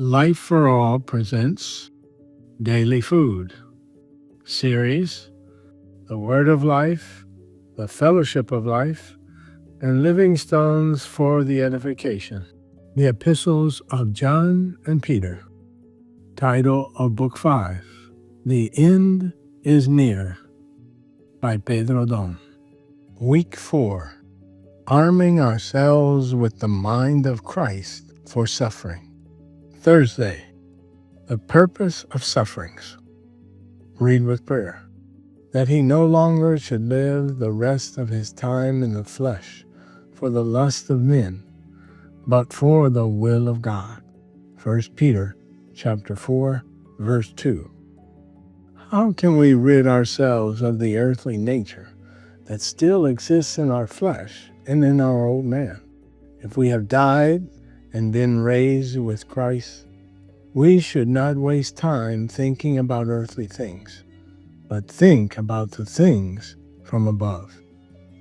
Life for All presents Daily Food series, The Word of Life, The Fellowship of Life, and Living Stones for the Edification. The Epistles of John and Peter. Title of Book 5, The End is Near, by Pedro. Week 4, Arming Ourselves with the Mind of Christ for Suffering. Thursday, the purpose of sufferings. Read with prayer. That he no longer should live the rest of his time in the flesh for the lust of men, but for the will of God. 1 Peter chapter 4, verse 2. How can we rid ourselves of the earthly nature that still exists in our flesh and in our old man? If we have died and been raised with Christ, we should not waste time thinking about earthly things, but think about the things from above.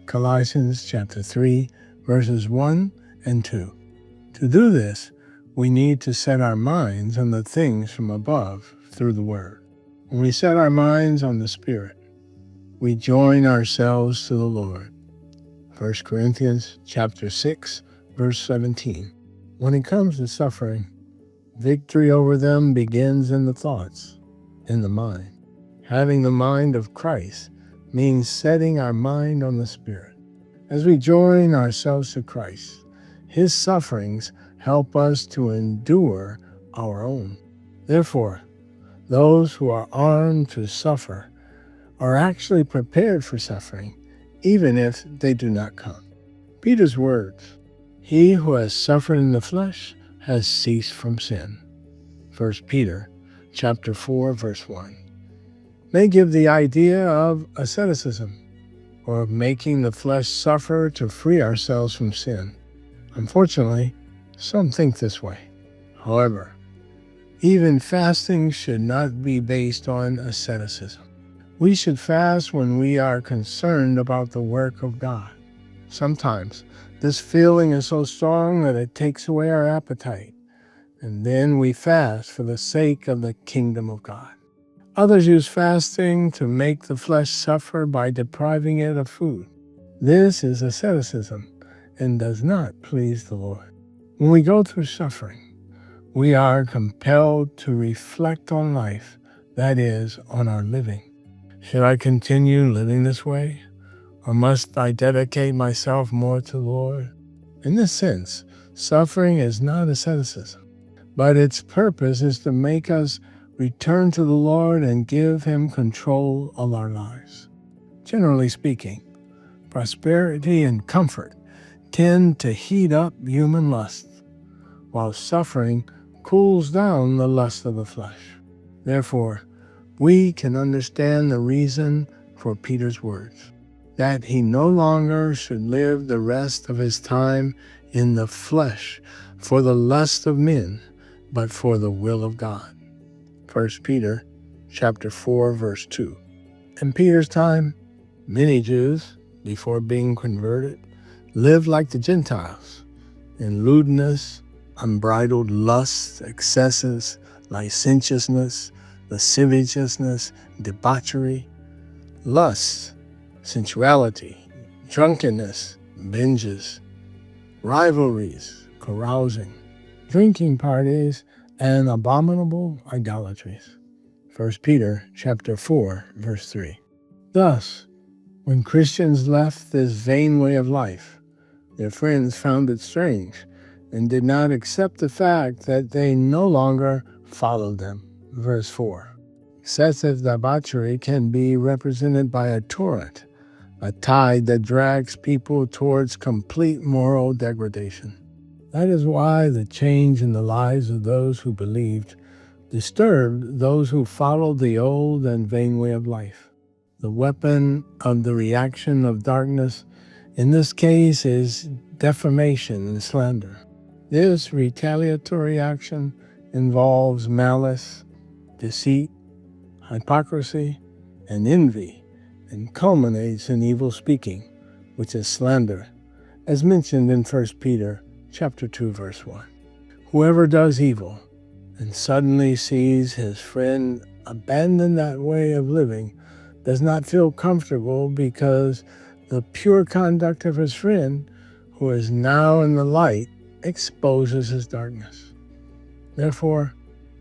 Colossians chapter 3, verses 1 and 2. To do this, we need to set our minds on the things from above through the Word. When we set our minds on the Spirit, we join ourselves to the Lord. 1 Corinthians chapter 6, verse 17. When it comes to suffering, victory over them begins in the thoughts, in the mind. Having the mind of Christ means setting our mind on the Spirit. As we join ourselves to Christ, His sufferings help us to endure our own. Therefore, those who are armed to suffer are actually prepared for suffering, even if they do not come. Peter's words, "He who has suffered in the flesh has ceased from sin." 1 Peter chapter 4, verse 1. May give the idea of asceticism, or of making the flesh suffer to free ourselves from sin. Unfortunately, some think this way. However, even fasting should not be based on asceticism. We should fast when we are concerned about the work of God. Sometimes this feeling is so strong that it takes away our appetite, and then we fast for the sake of the kingdom of God. Others use fasting to make the flesh suffer by depriving it of food. This is asceticism and does not please the Lord. When we go through suffering, we are compelled to reflect on life, that is, on our living. Should I continue living this way? Or must I dedicate myself more to the Lord? In this sense, suffering is not asceticism, but its purpose is to make us return to the Lord and give Him control of our lives. Generally speaking, prosperity and comfort tend to heat up human lusts, while suffering cools down the lust of the flesh. Therefore, we can understand the reason for Peter's words, that he no longer should live the rest of his time in the flesh for the lust of men, but for the will of God. 1 Peter chapter 4, verse 2. In Peter's time, many Jews, before being converted, lived like the Gentiles, in lewdness, unbridled lust, excesses, licentiousness, lasciviousness, debauchery, lust, sensuality, drunkenness, binges, rivalries, carousing, drinking parties, and abominable idolatries. 1 Peter chapter 4, verse 3. Thus, when Christians left this vain way of life, their friends found it strange and did not accept the fact that they no longer followed them. Verse 4. Excessive debauchery can be represented by a torrent, a tide that drags people towards complete moral degradation. That is why the change in the lives of those who believed disturbed those who followed the old and vain way of life. The weapon of the reaction of darkness in this case is defamation and slander. This retaliatory action involves malice, deceit, hypocrisy, and envy, and culminates in evil speaking, which is slander, as mentioned in 1 Peter chapter 2, verse 1. Whoever does evil and suddenly sees his friend abandon that way of living, does not feel comfortable because the pure conduct of his friend, who is now in the light, exposes his darkness. Therefore,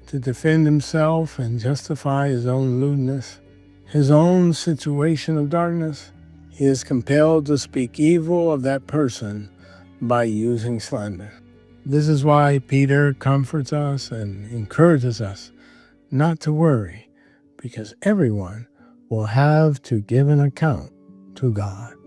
to defend himself and justify his own lewdness, his own situation of darkness, he is compelled to speak evil of that person by using slander. This is why Peter comforts us and encourages us not to worry, because everyone will have to give an account to God.